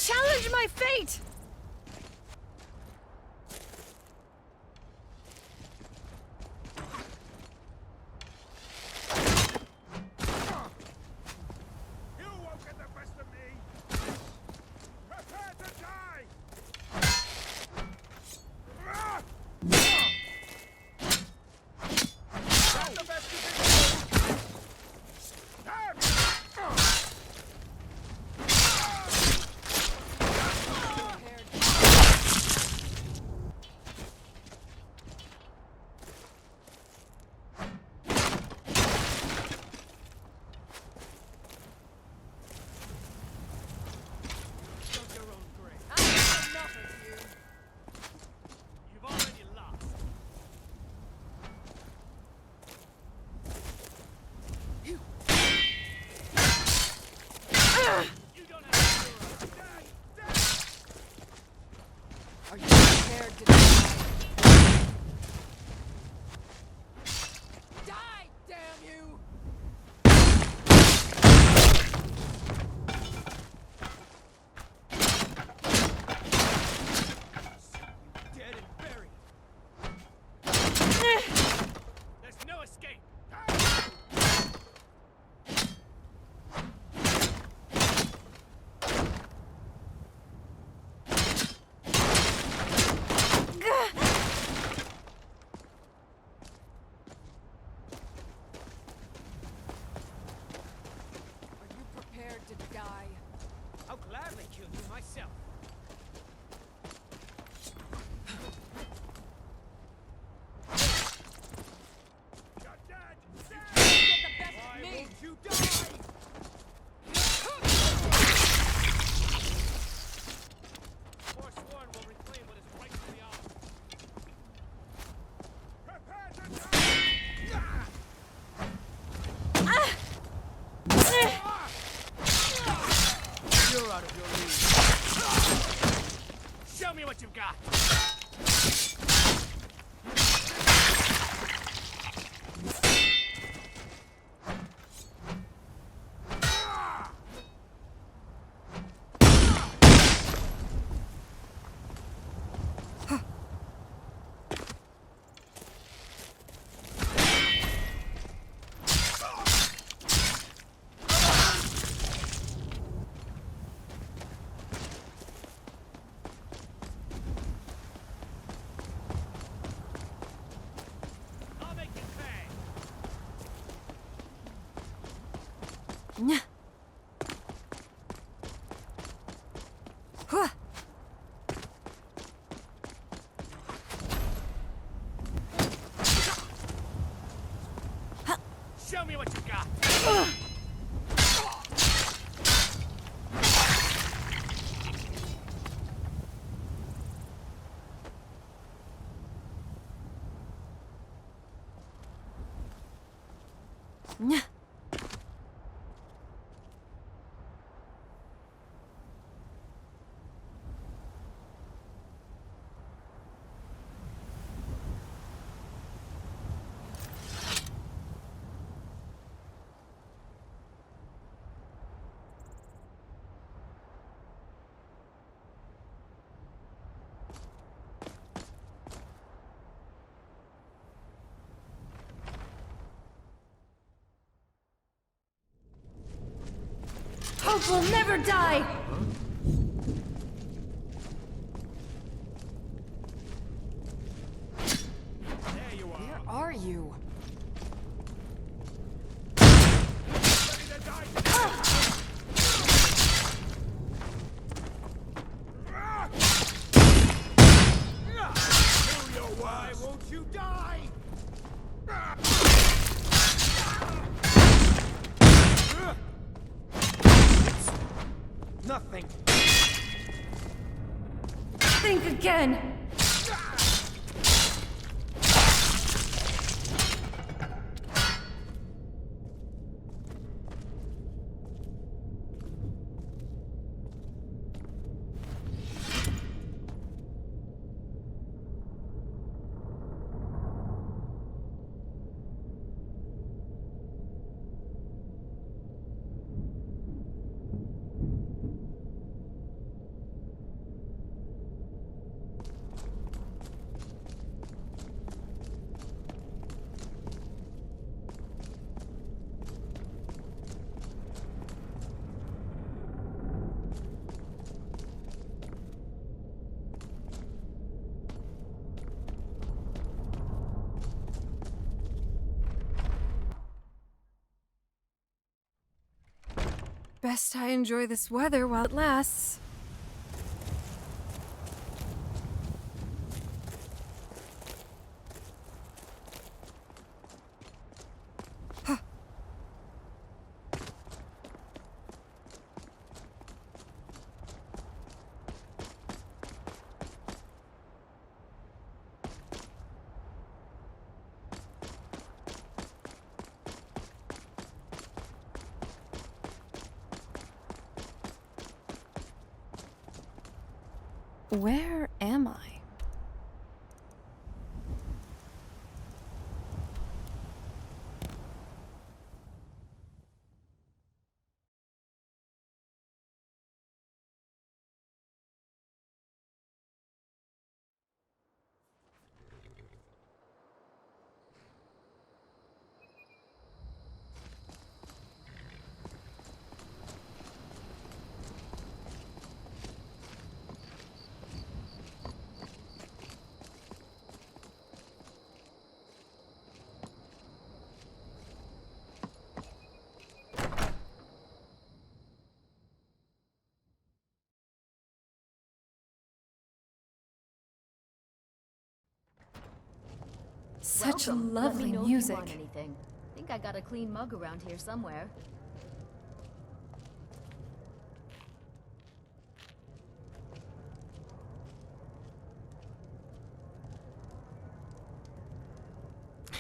challenge my fate! You won't get the best of me! Prepare to die! That's the best you can do! Damn! You've already lost. You don't have to do it. Are you prepared to die? Die, damn you! Dead and buried. There's no escape. Are you prepared to die? I'll gladly kill you myself. You're dead! Why won't you die? Forsworn will reclaim what is rightfully ours. Prepare to die! You're out of your league. Show me what you've got. I'll make you pay. Nya. Huh. Show me what you got. Nya. Hope will never die! There you are. Where are you? Ready to die today. Do your worst. Why won't you die? Nothing. Think again! Best I enjoy this weather while it lasts. Where am I? Such Welcome. Let lovely me know music. If you want anything. Think I got a clean mug around here somewhere.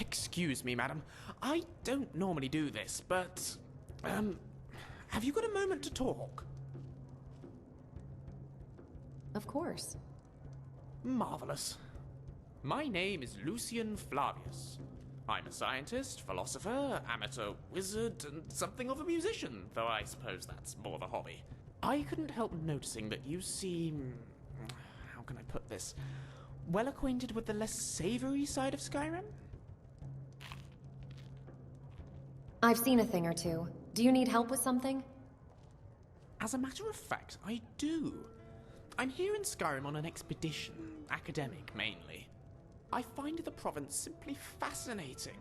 Excuse me, madam. I don't normally do this, but... have you got a moment to talk? Of course. Marvelous. My name is Lucian Flavius. I'm a scientist, philosopher, amateur wizard, and something of a musician, though I suppose that's more the hobby. I couldn't help noticing that you seem... how can I put this? Well acquainted with the less savory side of Skyrim? I've seen a thing or two. Do you need help with something? As a matter of fact, I do. I'm here in Skyrim on an expedition, academic mainly. I find the province simply fascinating.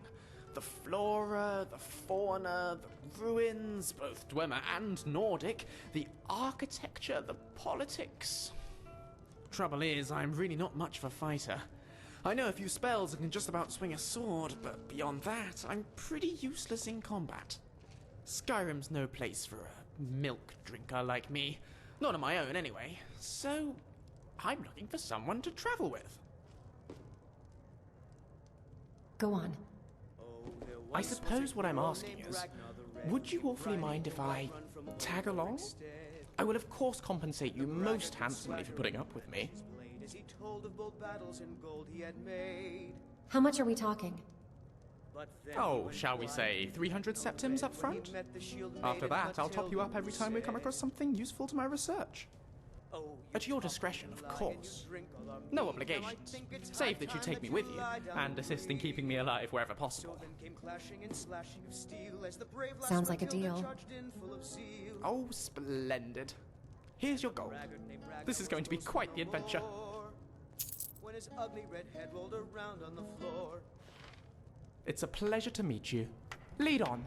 The flora, the fauna, the ruins, both Dwemer and Nordic, the architecture, the politics. Trouble is, I'm really not much of a fighter. I know a few spells and can just about swing a sword, but beyond that, I'm pretty useless in combat. Skyrim's no place for a milk drinker like me. Not on my own, anyway. So, I'm looking for someone to travel with. Go on. I suppose what I'm asking is, would you awfully mind if I tag along? I will of course compensate you most handsomely for putting up with me. How much are we talking? Oh, shall we say 300 septims up front? After that, I'll top you up every time we come across something useful to my research. At your discretion, of course. No obligations, save that you take me with you, and assist in keeping me alive wherever possible. Sounds like a deal. Oh, splendid. Here's your gold. This is going to be quite the adventure. It's a pleasure to meet you. Lead on.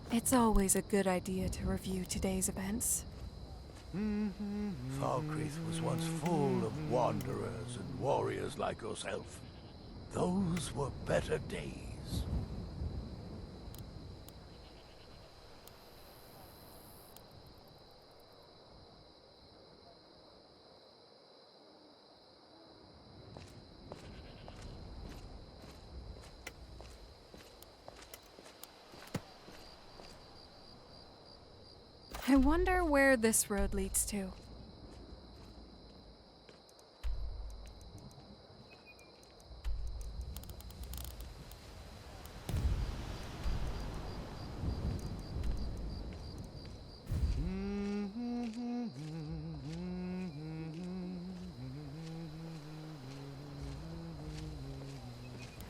It's always a good idea to review today's events. Falkreath was once full of wanderers and warriors like yourself. Those were better days. I wonder where this road leads to.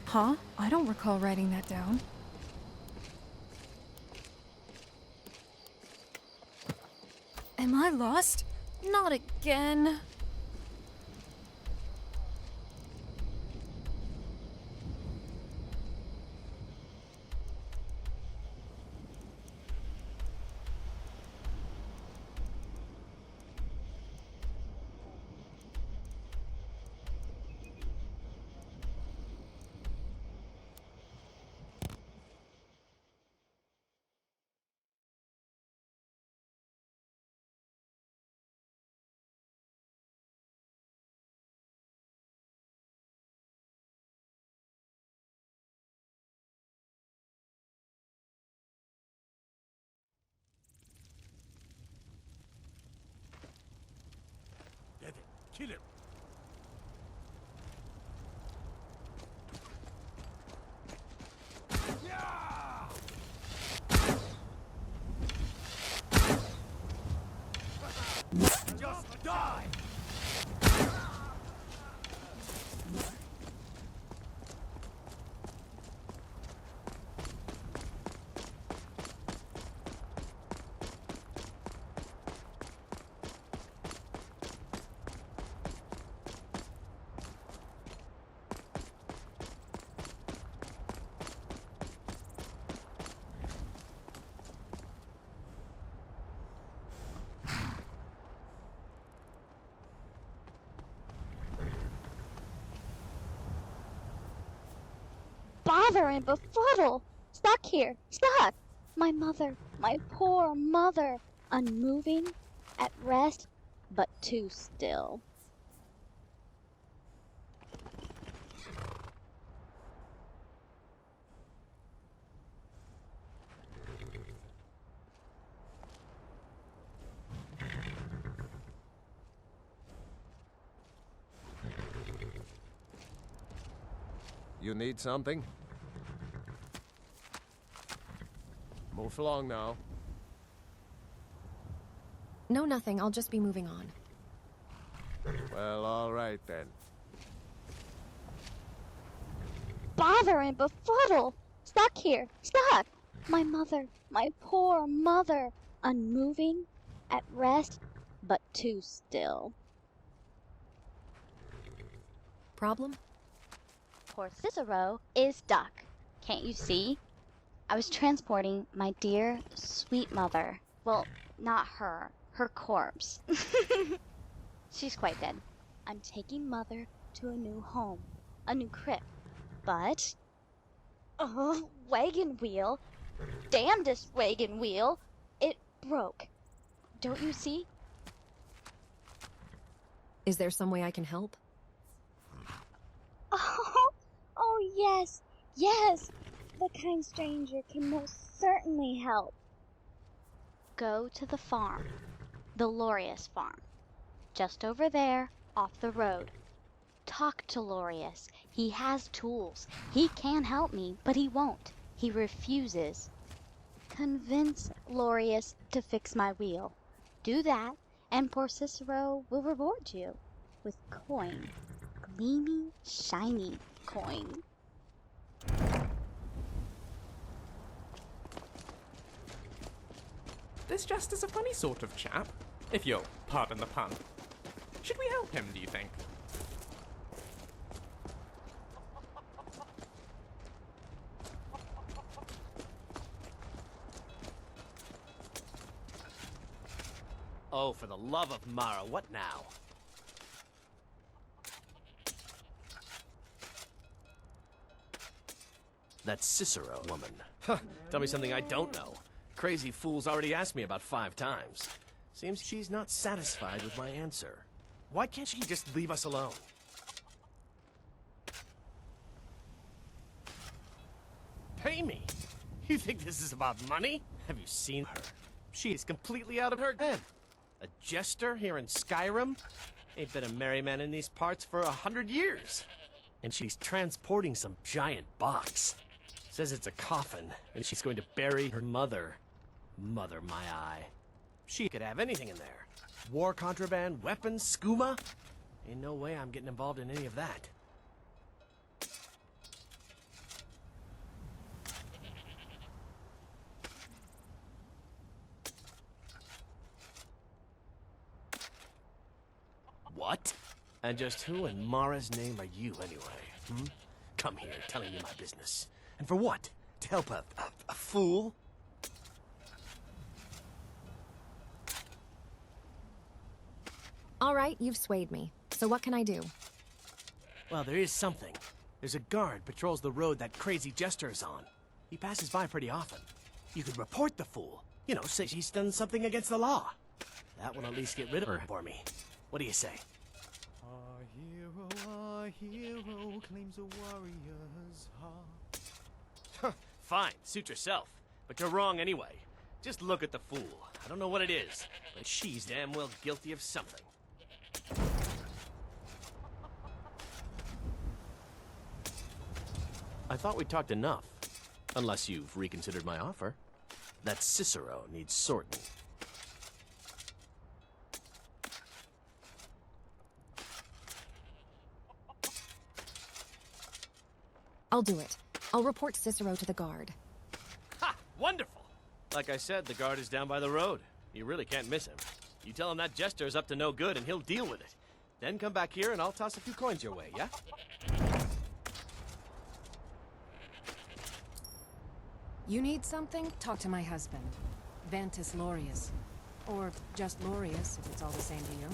Huh? I don't recall writing that down. Am I lost? Not again. Get him. Kill him. Just die! Bother and befuddle! Stuck here, stuck! My mother, my poor mother, unmoving, at rest, but too still. You need something? Move along now. No, nothing. I'll just be moving on. Well, all right then. Bother and befuddle! Stuck here, stuck! My mother, my poor mother, unmoving, at rest, but too still. Problem? Poor Cicero is stuck. Can't you see? I was transporting my dear, sweet mother. Well, not her. Her corpse. She's quite dead. I'm taking mother to a new home. A new crib. But... oh, wagon wheel. Damnedest wagon wheel. It broke. Don't you see? Is there some way I can help? Oh, yes. Yes. The kind stranger can most certainly help. Go to the farm. The Lorius farm. Just over there, off the road. Talk to Lorius. He has tools. He can help me, but he won't. He refuses. Convince Lorius to fix my wheel. Do that, and poor Cicero will reward you with coin. Gleamy, shiny coin. This just is a funny sort of chap, if you'll pardon the pun. Should we help him, do you think? Oh, for the love of Mara, what now? That Cicero woman. Huh, tell me something I don't know. Crazy fool's already asked me about 5 times. Seems she's not satisfied with my answer. Why can't she just leave us alone? Pay me? You think this is about money? Have you seen her? She is completely out of her head. A jester here in Skyrim? Ain't been a merry man in these parts for 100 years. And she's transporting some giant box. Says it's a coffin, and she's going to bury her mother. Mother, my eye. She could have anything in there. War contraband, weapons, skooma. Ain't no way I'm getting involved in any of that. What? And just who in Mara's name are you, anyway? Come here, telling me my business. And for what? To help a fool? All right, you've swayed me. So what can I do? Well, there is something. There's a guard patrols the road that crazy jester is on. He passes by pretty often. You could report the fool. You know, say she's done something against the law. That will at least get rid of her for me. What do you say? Our hero claims a warrior's heart. Fine, suit yourself. But you're wrong anyway. Just look at the fool. I don't know what it is, but she's damn well guilty of something. I thought we talked enough. Unless you've reconsidered my offer. That Cicero needs sorting. I'll do it. I'll report Cicero to the guard. Ha! Wonderful! Like I said, the guard is down by the road. You really can't miss him. You tell him that jester's up to no good and he'll deal with it. Then come back here and I'll toss a few coins your way, yeah? You need something? Talk to my husband, Vantus Lorius. Or just Lorius, if it's all the same to you.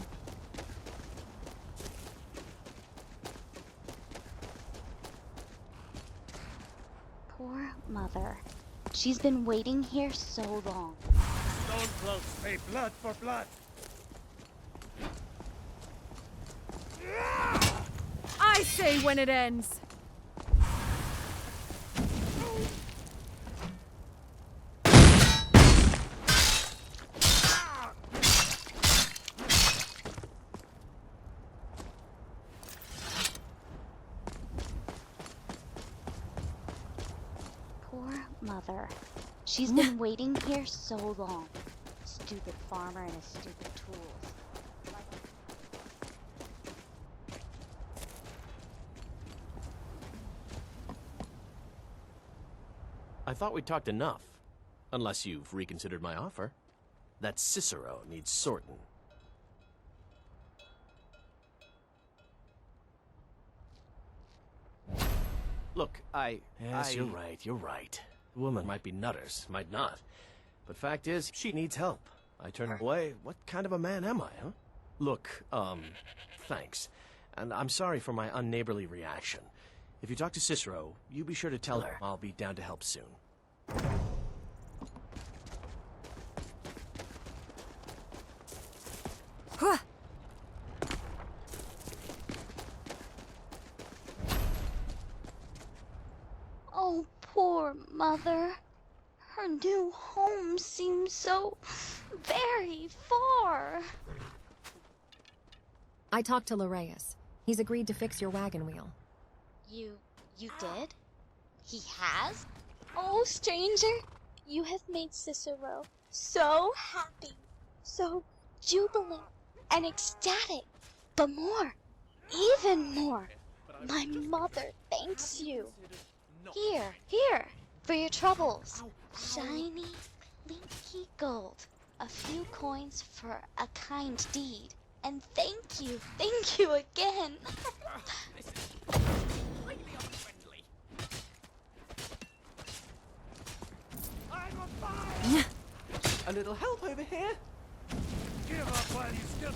Poor mother. She's been waiting here so long. Stone cloaks pay blood for blood. I say when it ends! Poor mother. She's been waiting here so long. Stupid farmer and his stupid tools. I thought we talked enough. Unless you've reconsidered my offer. That Cicero needs sorting. Look, Yes, you're right. The woman might be nutters, might not. But fact is, she needs help. I turn her away. What kind of a man am I, huh? Look, thanks. And I'm sorry for my unneighborly reaction. If you talk to Cicero, you be sure to tell her I'll be down to help soon. Huh. Oh, poor mother. Her new home seems so very far. I talked to Lorius. He's agreed to fix your wagon wheel. You did? He has? Oh, stranger, you have made Cicero so happy, so jubilant and ecstatic. But more, even more, my mother thanks you. Here, for your troubles. Shiny, blinky gold. A few coins for a kind deed. And thank you again. A little help over here? Give up while you still...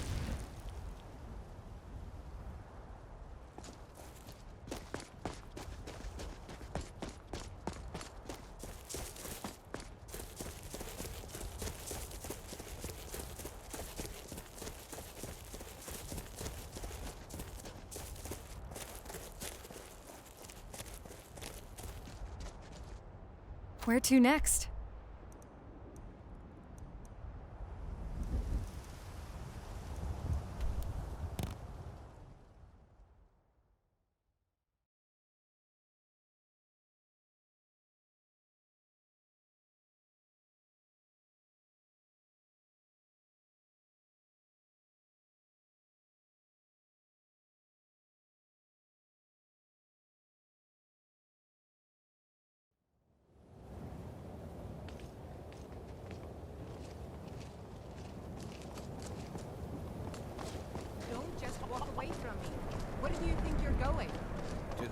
Where to next?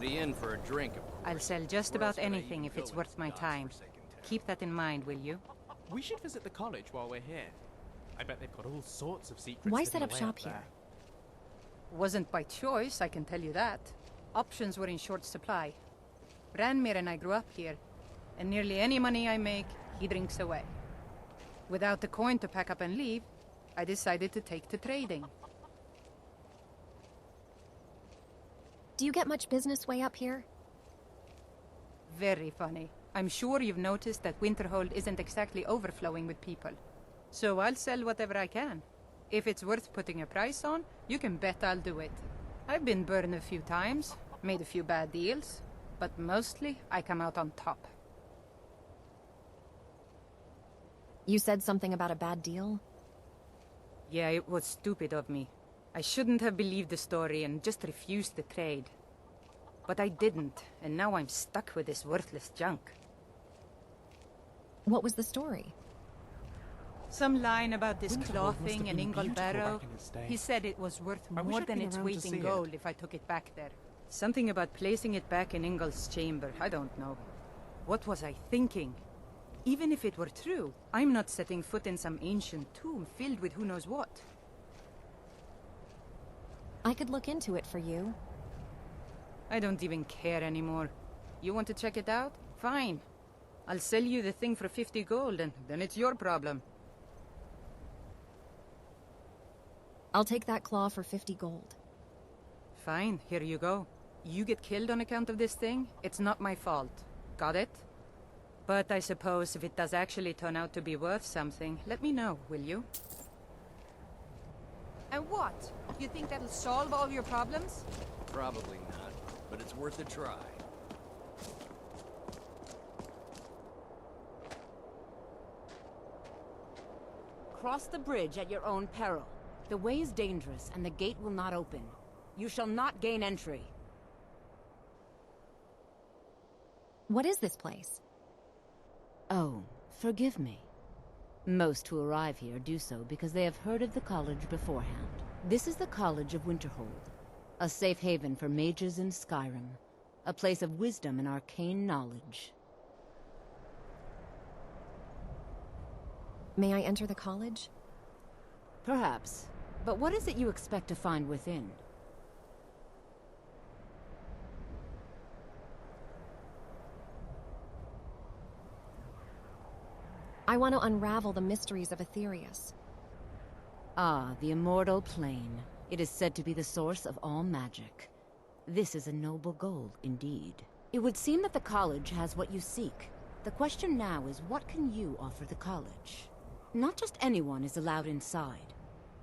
be in for a drink, of course. I'll sell just about anything if it's worth my time. Keep that in mind, will you? We should visit the college while we're here. I bet they've got all sorts of secrets. Why hidden set up away shop there. here? Wasn't by choice, I can tell you that. Options were in short supply. Branmir and I grew up here, and nearly any money I make, he drinks away. Without the coin to pack up and leave, I decided to take to trading. Do you get much business way up here? Very funny. I'm sure you've noticed that Winterhold isn't exactly overflowing with people. So I'll sell whatever I can. If it's worth putting a price on, you can bet I'll do it. I've been burned a few times, made a few bad deals, but mostly I come out on top. You said something about a bad deal? Yeah, it was stupid of me. I shouldn't have believed the story and just refused the trade. But I didn't, and now I'm stuck with this worthless junk. What was the story? Some line about this Winterhold cloth must have thing in been beautiful Ingolbarrow. back in its day. He said it was worth I wish more I'd than been its around to weight see in it. gold if I took it back there. Something about placing it back in Ingol's chamber. I don't know. What was I thinking? Even if it were true, I'm not setting foot in some ancient tomb filled with who knows what. I could look into it for you. I don't even care anymore. You want to check it out? Fine. I'll sell you the thing for 50 gold, and then it's your problem. I'll take that claw for 50 gold. Fine, here you go. You get killed on account of this thing, it's not my fault. Got it? But I suppose if it does actually turn out to be worth something, let me know, will you? And what? You think that'll solve all your problems? Probably not, but it's worth a try. Cross the bridge at your own peril. The way is dangerous, and the gate will not open. You shall not gain entry. What is this place? Oh, forgive me. Most who arrive here do so because they have heard of the college beforehand. This is the College of Winterhold, a safe haven for mages in Skyrim, a place of wisdom and arcane knowledge. May I enter the college? Perhaps. But what is it you expect to find within? I want to unravel the mysteries of Aetherius. Ah, the immortal plane. It is said to be the source of all magic. This is a noble goal, indeed. It would seem that the college has what you seek. The question now is, what can you offer the college? Not just anyone is allowed inside.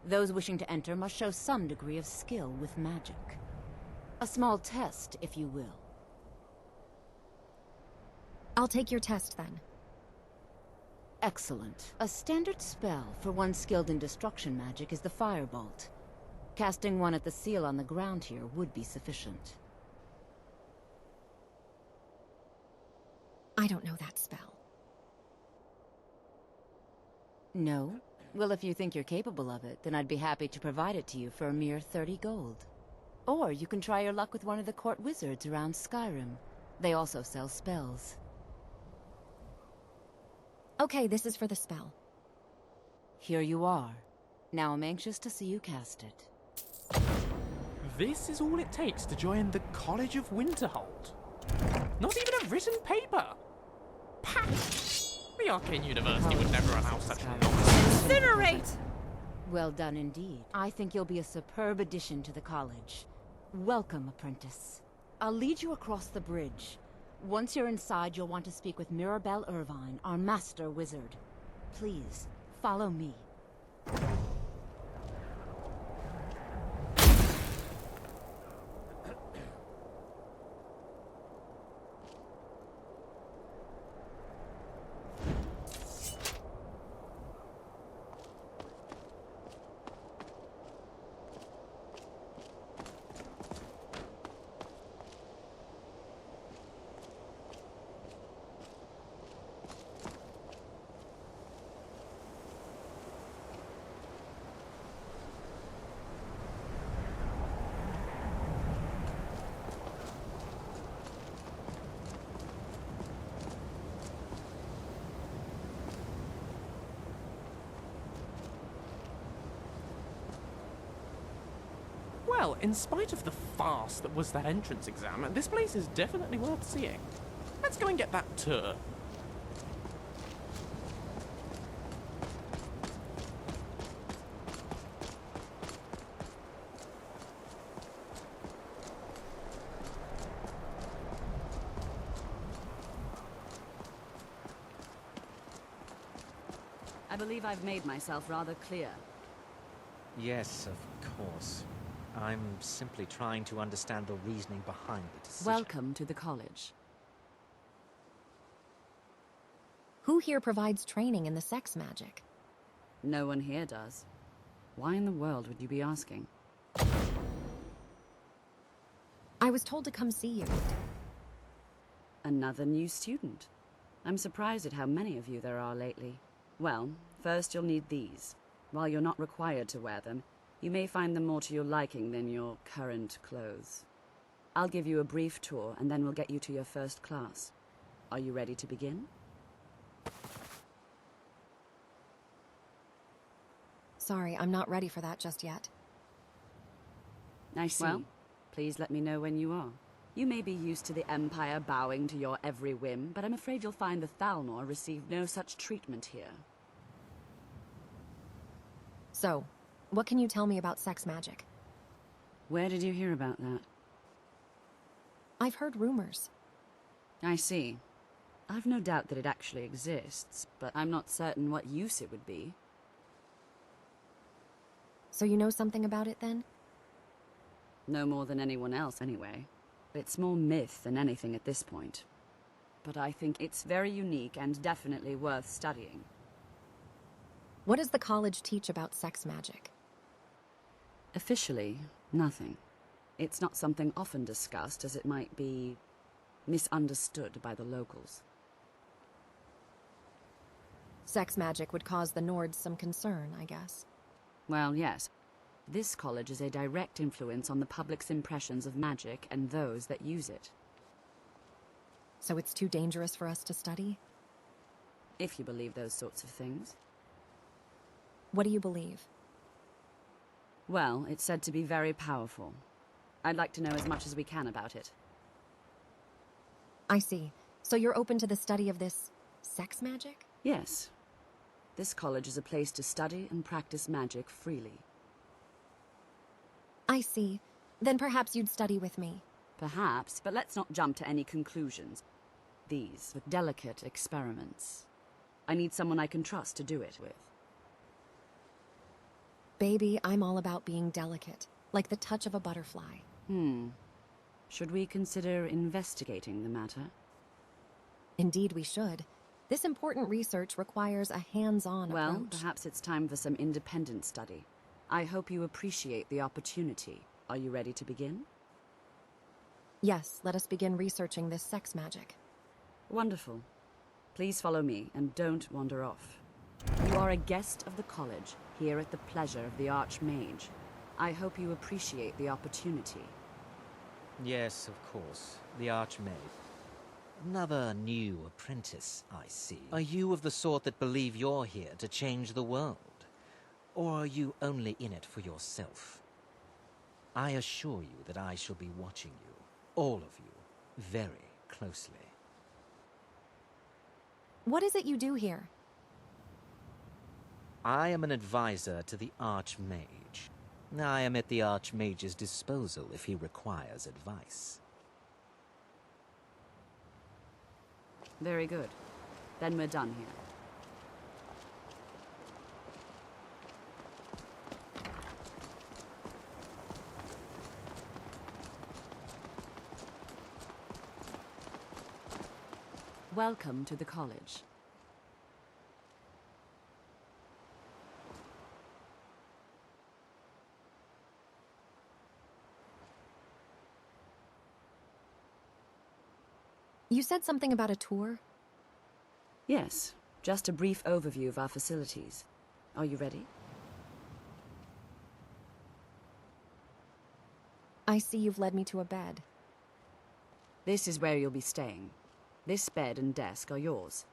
Those wishing to enter must show some degree of skill with magic. A small test, if you will. I'll take your test, then. Excellent. A standard spell for one skilled in destruction magic is the Firebolt. Casting one at the seal on the ground here would be sufficient. I don't know that spell. No? Well, if you think you're capable of it, then I'd be happy to provide it to you for a mere 30 gold. Or you can try your luck with one of the court wizards around Skyrim. They also sell spells. Okay, this is for the spell. Here you are. Now I'm anxious to see you cast it. This is all it takes to join the College of Winterhold. Not even a written paper! Pah! The Arcane University would never allow such nonsense. Incinerate! Well done indeed. I think you'll be a superb addition to the college. Welcome, apprentice. I'll lead you across the bridge. Once you're inside, you'll want to speak with Mirabelle Irvine, our master wizard. Please, follow me. Well, in spite of the farce that was that entrance exam, this place is definitely worth seeing. Let's go and get that tour. I believe I've made myself rather clear. Yes, of course. I'm simply trying to understand the reasoning behind the decision. Welcome to the college. Who here provides training in the sex magic? No one here does. Why in the world would you be asking? I was told to come see you. Another new student. I'm surprised at how many of you there are lately. Well, first you'll need these. While you're not required to wear them, you may find them more to your liking than your current clothes. I'll give you a brief tour, and then we'll get you to your first class. Are you ready to begin? Sorry, I'm not ready for that just yet. I see. Well, please let me know when you are. You may be used to the Empire bowing to your every whim, but I'm afraid you'll find the Thalmor receive no such treatment here. So, what can you tell me about sex magic? Where did you hear about that? I've heard rumors. I see. I've no doubt that it actually exists, but I'm not certain what use it would be. So you know something about it then? No more than anyone else, anyway. It's more myth than anything at this point. But I think it's very unique and definitely worth studying. What does the college teach about sex magic? Officially, nothing. It's not something often discussed, as it might be misunderstood by the locals. Sex magic would cause the Nords some concern, I guess. Well, yes. This college is a direct influence on the public's impressions of magic and those that use it. So it's too dangerous for us to study? If you believe those sorts of things. What do you believe? Well, it's said to be very powerful. I'd like to know as much as we can about it. I see. So you're open to the study of this sex magic? Yes. This college is a place to study and practice magic freely. I see. Then perhaps you'd study with me. Perhaps, but let's not jump to any conclusions. These are delicate experiments. I need someone I can trust to do it with. Baby, I'm all about being delicate, like the touch of a butterfly. Should we consider investigating the matter? Indeed we should. This important research requires a hands-on approach. Well, perhaps it's time for some independent study. I hope you appreciate the opportunity. Are you ready to begin? Yes, let us begin researching this sex magic. Wonderful. Please follow me, and don't wander off. You are a guest of the college, here at the pleasure of the Archmage. I hope you appreciate the opportunity. Yes, of course. The Archmage. Another new apprentice, I see. Are you of the sort that believe you're here to change the world? Or are you only in it for yourself? I assure you that I shall be watching you, all of you, very closely. What is it you do here? I am an advisor to the Archmage. I am at the Archmage's disposal if he requires advice. Very good. Then we're done here. Welcome to the college. You said something about a tour? Yes, just a brief overview of our facilities. Are you ready? I see you've led me to a bed. This is where you'll be staying. This bed and desk are yours.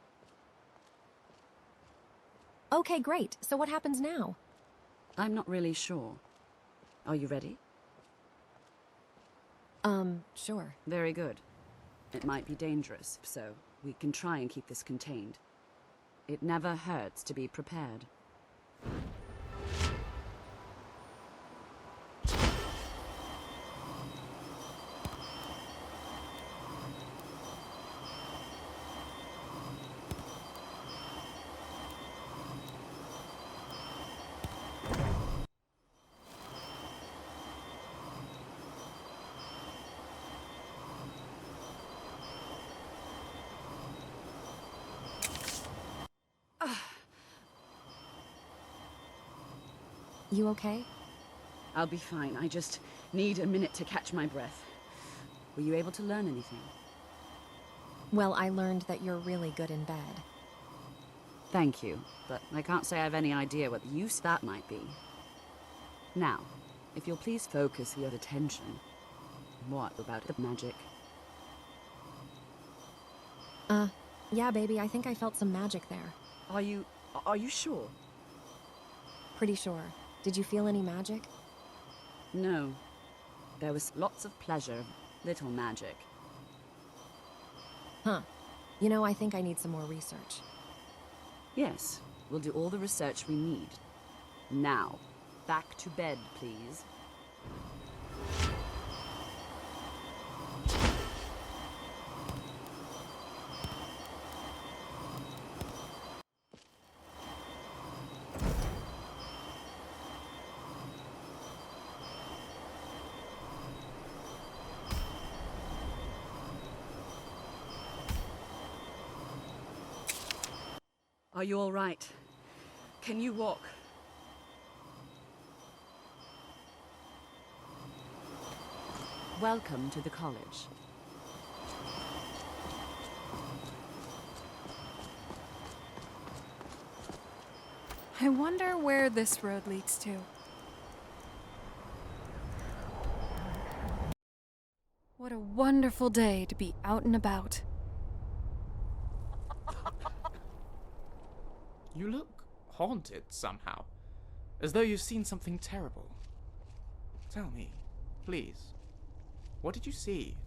Okay, great. So what happens now? I'm not really sure. Are you ready? Sure. Very good. It might be dangerous, so we can try and keep this contained. It never hurts to be prepared. You okay? I'll be fine. I just need a minute to catch my breath. Were you able to learn anything? Well, I learned that you're really good in bed. Thank you, but I can't say I have any idea what use that might be. Now, if you'll please focus your attention. What about the magic? Yeah, baby, I think I felt some magic there. Are you sure? Pretty sure. Did you feel any magic? No. There was lots of pleasure, little magic. Huh. You know, I think I need some more research. Yes, we'll do all the research we need. Now, back to bed, please. Are you all right? Can you walk? Welcome to the college. I wonder where this road leads to. What a wonderful day to be out and about. You look haunted somehow, as though you've seen something terrible. Tell me, please, what did you see?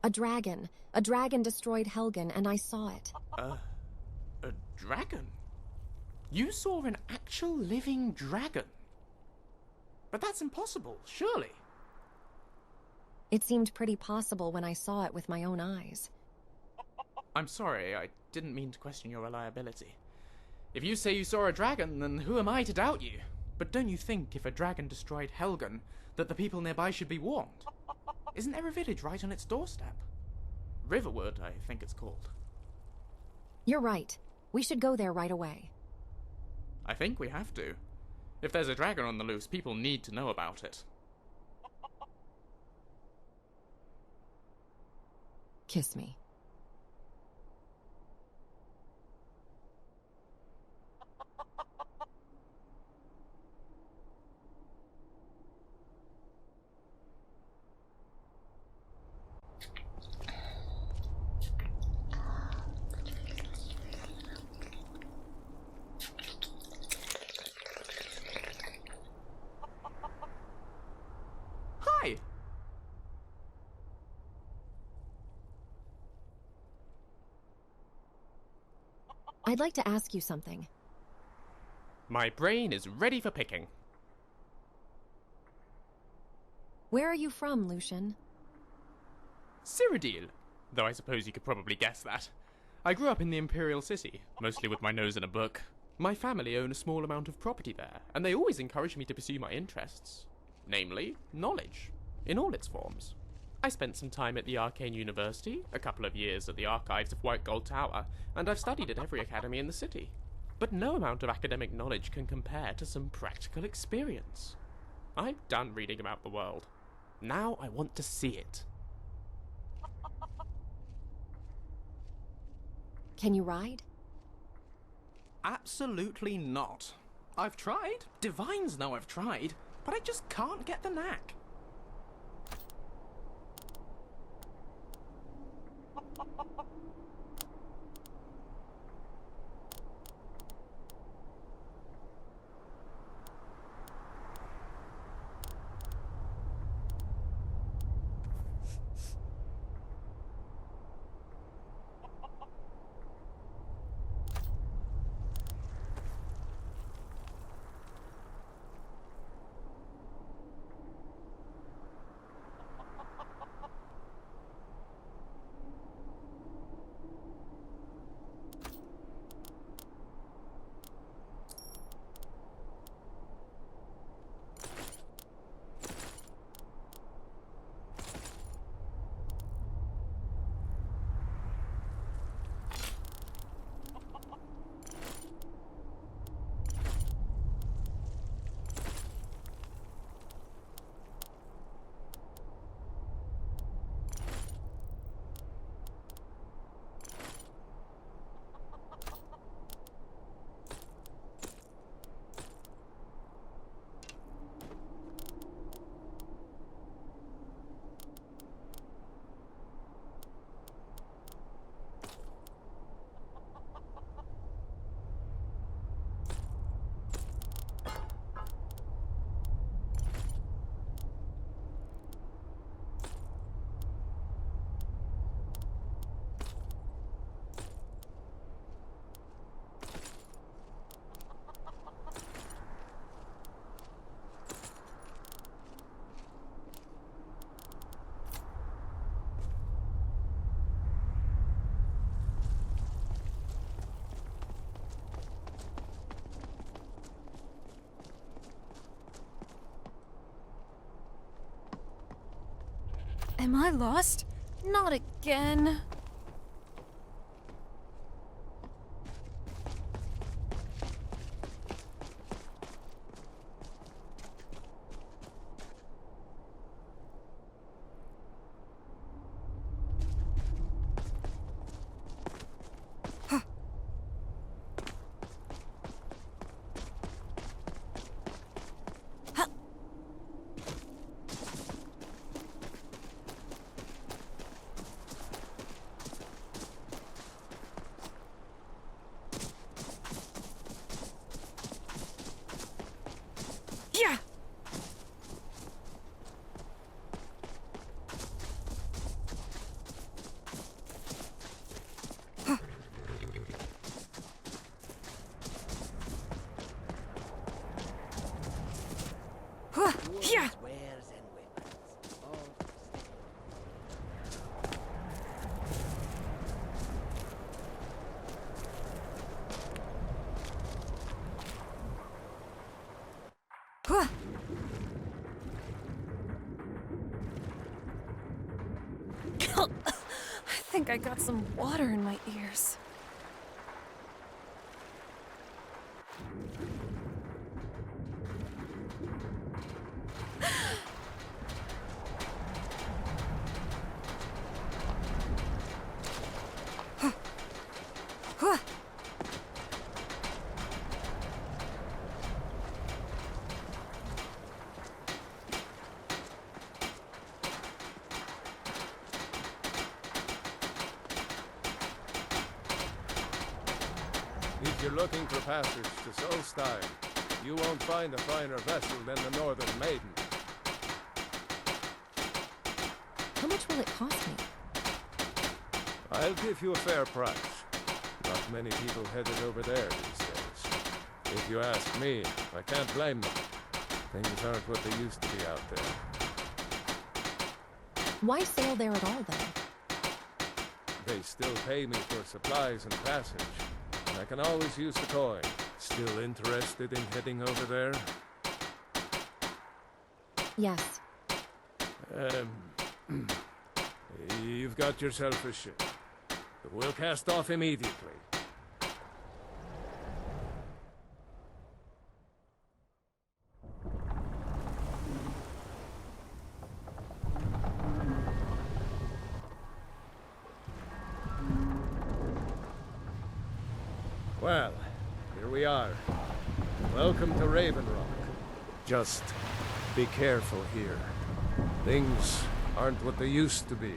A dragon. A dragon destroyed Helgen, and I saw it. A dragon? You saw an actual living dragon? But that's impossible, surely. It seemed pretty possible when I saw it with my own eyes. I'm sorry, I didn't mean to question your reliability. If you say you saw a dragon, then who am I to doubt you? But don't you think if a dragon destroyed Helgen, that the people nearby should be warned? Isn't there a village right on its doorstep? Riverwood, I think it's called. You're right. We should go there right away. I think we have to. If there's a dragon on the loose, people need to know about it. Kiss me. Hi! I'd like to ask you something. My brain is ready for picking. Where are you from, Lucian? Cyrodiil, though I suppose you could probably guess that. I grew up in the Imperial City, mostly with my nose in a book. My family own a small amount of property there, and they always encouraged me to pursue my interests. Namely, knowledge, in all its forms. I spent some time at the Arcane University, a couple of years at the archives of White Gold Tower, and I've studied at every academy in the city. But no amount of academic knowledge can compare to some practical experience. I'm done reading about the world. Now I want to see it. Can you ride? Absolutely not. I've tried. Divines know I've tried, but I just can't get the knack. Am I lost? Not again. Yeah. Yeah. I think I got some water in my ears. If you're looking for passage to Solstein, you won't find a finer vessel than the Northern Maiden. How much will it cost me? I'll give you a fair price. Not many people headed over there these days. If you ask me, I can't blame them. Things aren't what they used to be out there. Why sail there at all, then? They still pay me for supplies and passage. I can always use the coin. Still interested in heading over there? Yes. You've got yourself a ship. We'll cast off immediately. Well, here we are. Welcome to Raven Rock. Just be careful here. Things aren't what they used to be.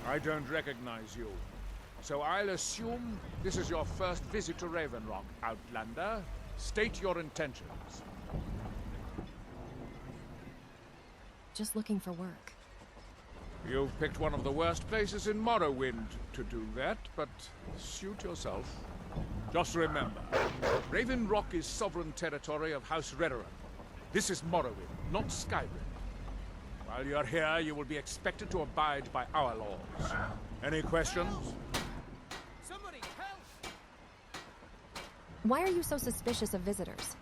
I don't recognize you. So I'll assume this is your first visit to Raven Rock, Outlander. State your intentions. Just looking for work. You've picked one of the worst places in Morrowind to do that, but suit yourself. Just remember, Raven Rock is sovereign territory of House Redoran. This is Morrowind, not Skyrim. While you're here, you will be expected to abide by our laws. Any questions? Somebody help! Why are you so suspicious of visitors?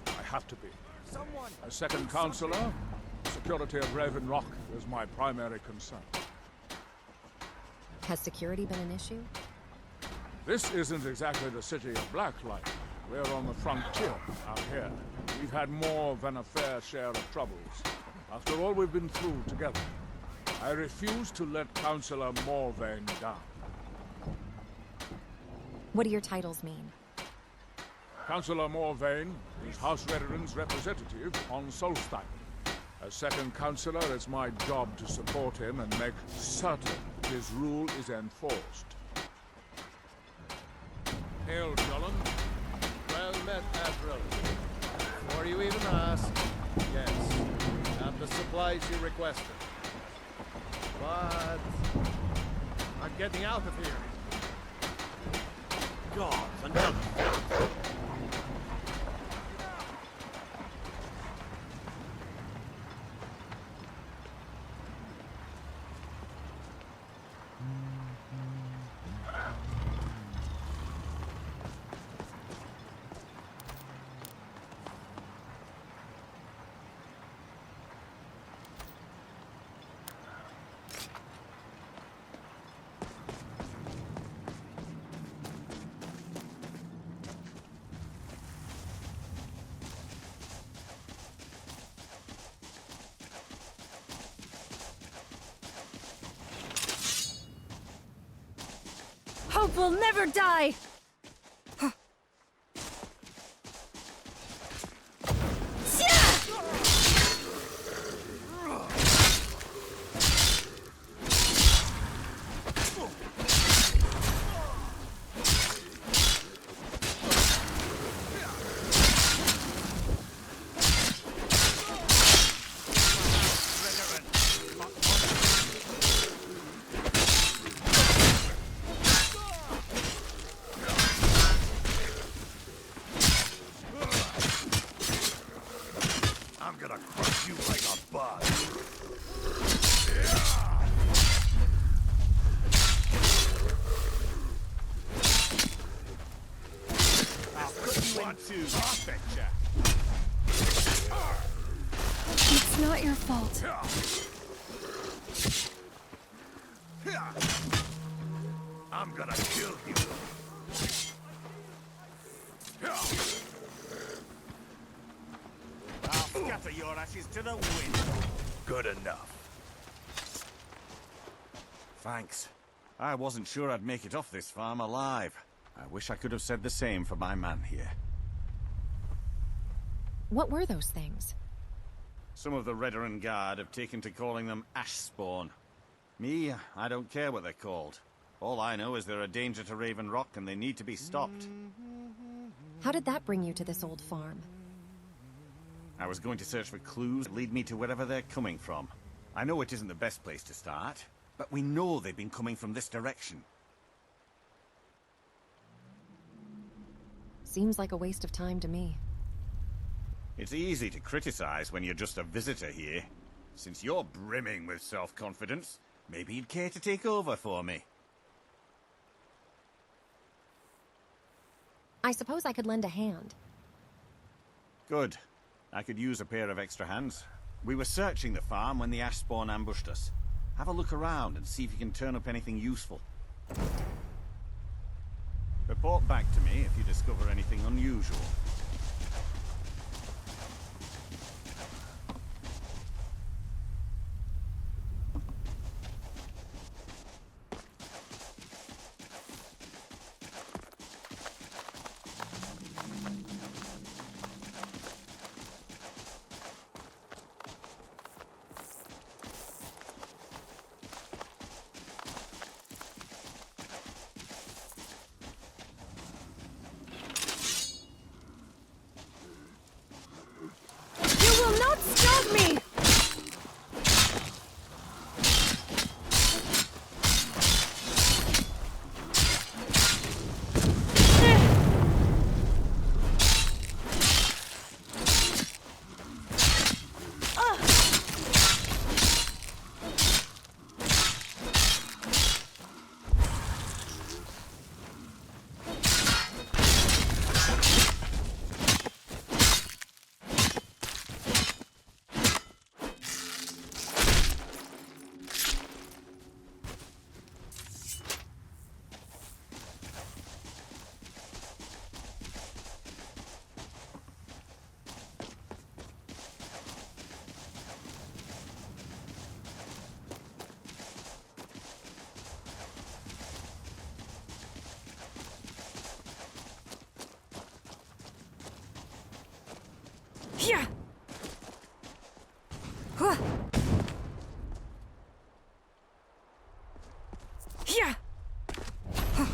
I have to be. Someone! As second counselor, security of Raven Rock is my primary concern. Has security been an issue? This isn't exactly the city of Blacklight. We're on the frontier out here. We've had more than a fair share of troubles. After all we've been through together, I refuse to let Councillor Morvain down. What do your titles mean? Councillor Morvain is House Redoran's representative on Solstein. As second councillor, it's my job to support him and make certain his rule is enforced. Hail, Jolland. Well met, Admiral. Before you even ask, yes, have the supplies you requested. But I'm getting out of here. God, another. Hope will never die! I'm gonna crush you like a bug. I'll put you into architecture. It's not your fault. I'm gonna kill you. I'll scatter your ashes to the wind. Good enough. Thanks. I wasn't sure I'd make it off this farm alive. I wish I could have said the same for my man here. What were those things? Some of the Redoran Guard have taken to calling them ash spawn. Me, I don't care what they're called. All I know is they're a danger to Raven Rock and they need to be stopped. How did that bring you to this old farm? I was going to search for clues that lead me to wherever they're coming from. I know it isn't the best place to start, but we know they've been coming from this direction. Seems like a waste of time to me. It's easy to criticize when you're just a visitor here. Since you're brimming with self-confidence, maybe you'd care to take over for me. I suppose I could lend a hand. Good. I could use a pair of extra hands. We were searching the farm when the ash spawn ambushed us. Have a look around and see if you can turn up anything useful. Report back to me if you discover anything unusual. You will not stop me! Yeah. Huh. Yeah. Huh.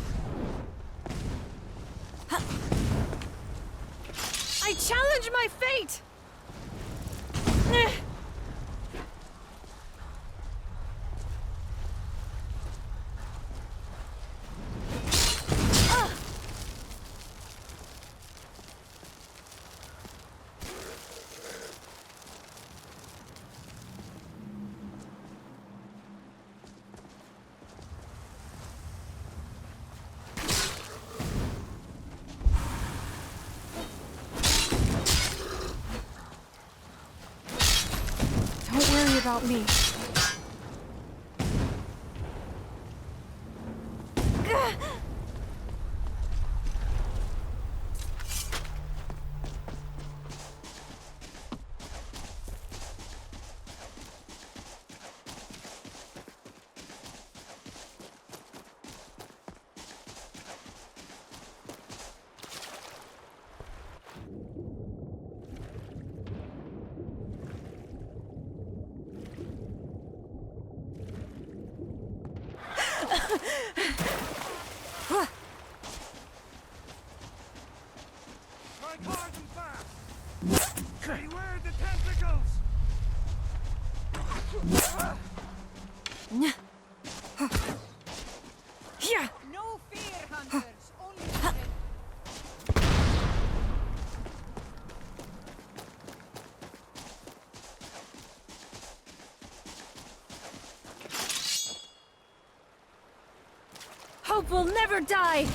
Huh. I challenge my fate. about me. Beware the tentacles! No fear, hunters. Only Hope will never die!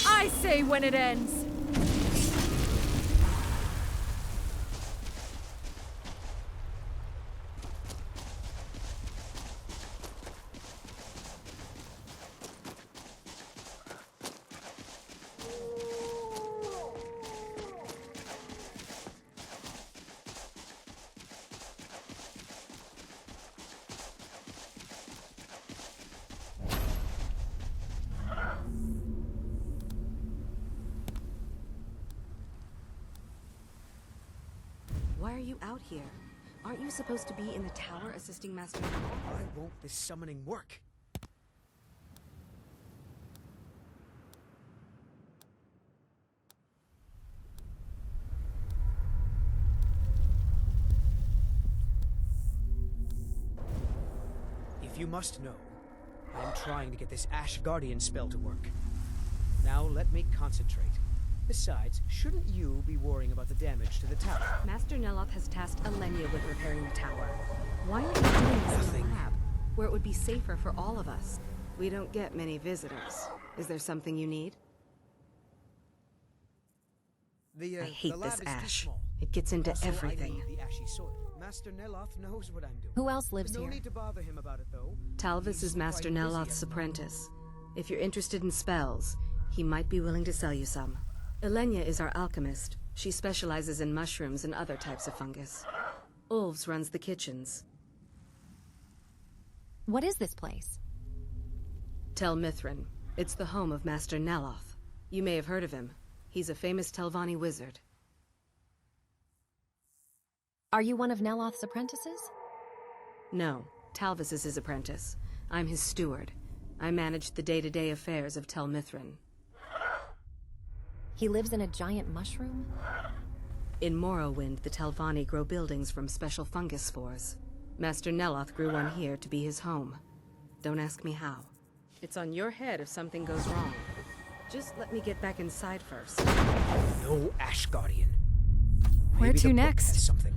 I say when it ends. Why are you out here? Aren't you supposed to be in the tower assisting Master? Why won't this summoning work? If you must know, I am trying to get this Ash Guardian spell to work. Now let me concentrate. Besides, shouldn't you be worrying about the damage to the tower? Master Neloth has tasked Elenia with repairing the tower. Why are you doing this in the lab, where it would be safer for all of us? We don't get many visitors. Is there something you need? I hate this ash. It gets into Also, everything. I need the ashy soil. Master Neloth knows what I'm doing. Who else lives no here? need to bother him about it, though. Talvis is Master Neloth's apprentice. If you're interested in spells, he might be willing to sell you some. Elenia is our alchemist. She specializes in mushrooms and other types of fungus. Ulves runs the kitchens. What is this place? Tel Mithrin. It's the home of Master Neloth. You may have heard of him. He's a famous Telvanni wizard. Are you one of Neloth's apprentices? No, Talvis is his apprentice. I'm his steward. I manage the day-to-day affairs of Tel Mithrin. He lives in a giant mushroom? In Morrowind, the Telvanni grow buildings from special fungus spores. Master Neloth grew one here to be his home. Don't ask me how. It's on your head if something goes wrong. Just let me get back inside first. No Ash Guardian. Where Maybe to the book next? has something.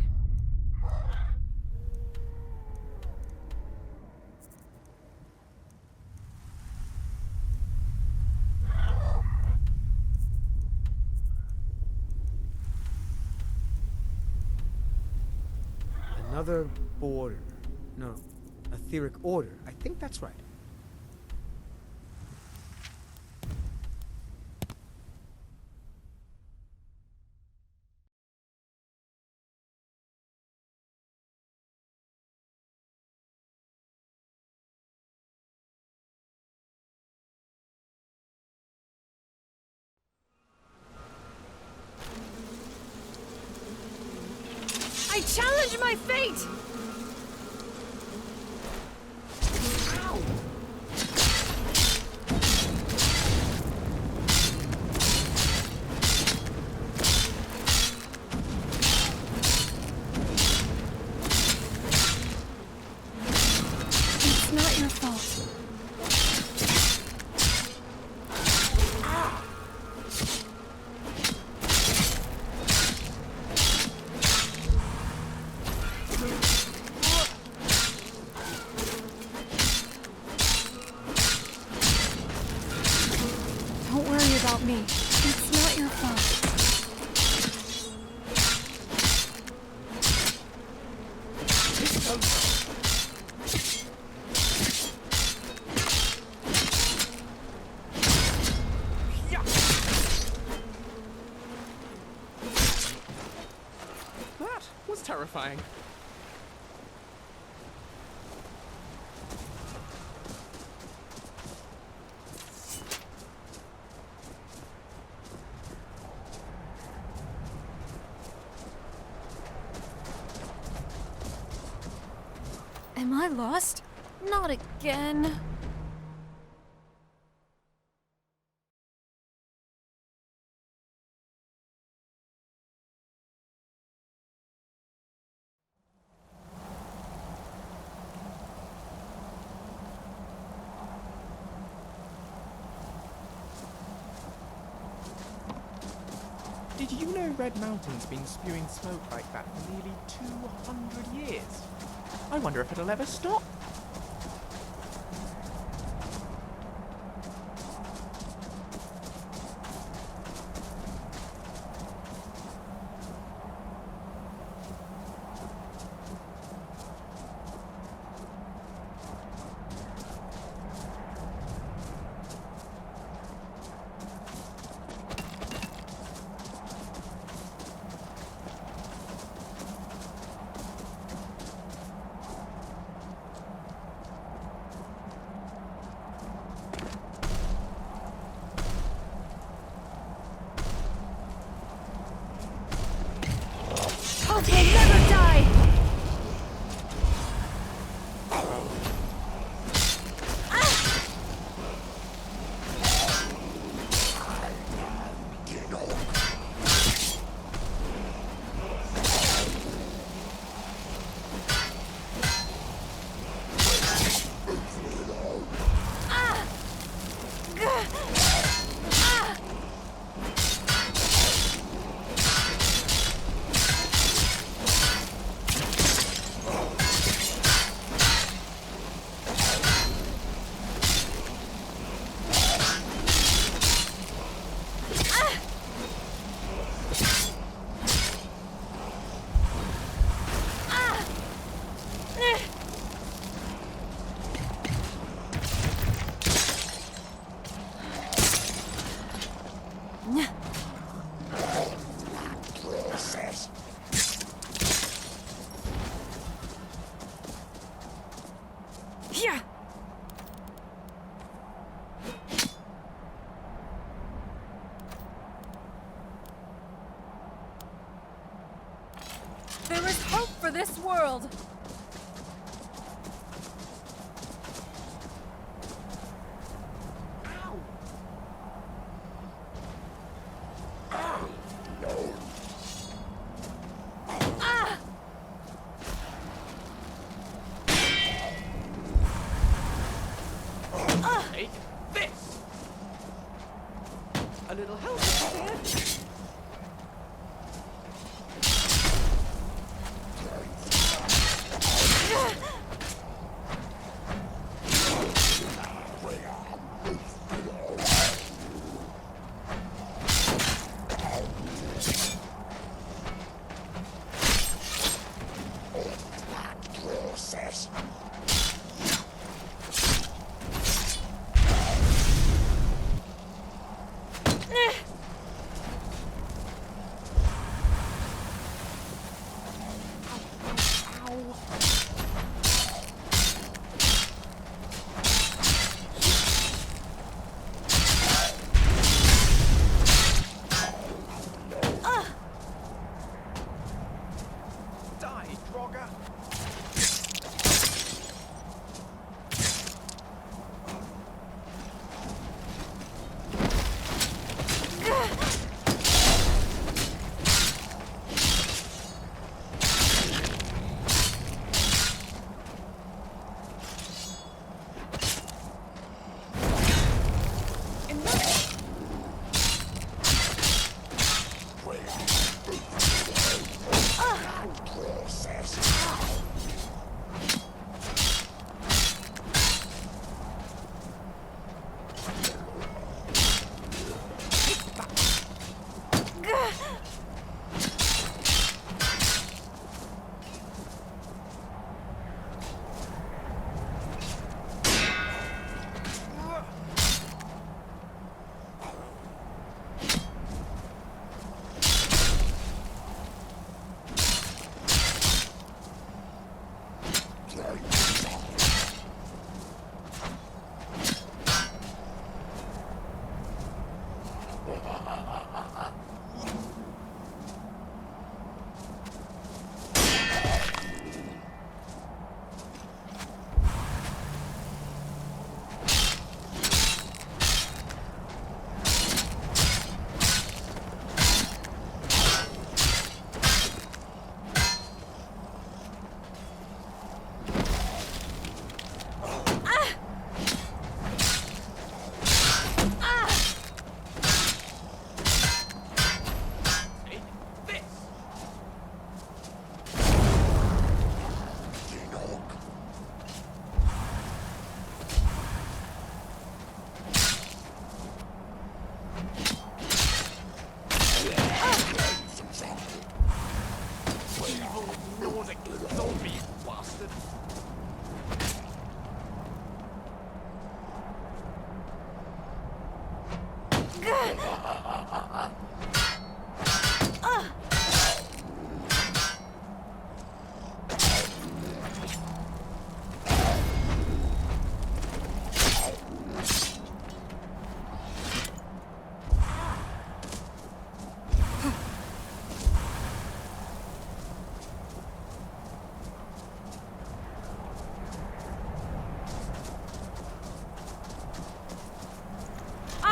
Another border. No, etheric order. I think that's right. I challenge my fate! It's not your fault. Don't worry about me. It's not your fault. That was terrifying. Am I lost? Not again. Did you know Red Mountain's been spewing smoke like that for nearly 200 years? I wonder if it'll ever stop. Hope will never die! Yeah. There is hope for this world. Bugger.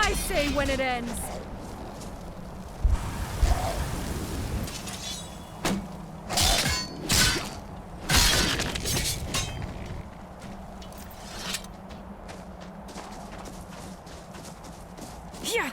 I say when it ends. Yeah.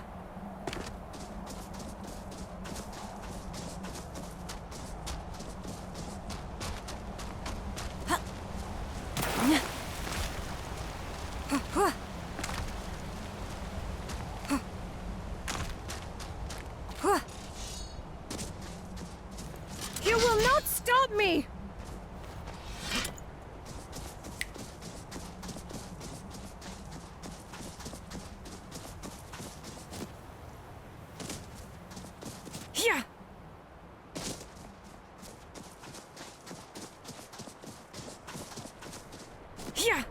You will not stop me! Yeah. Yeah.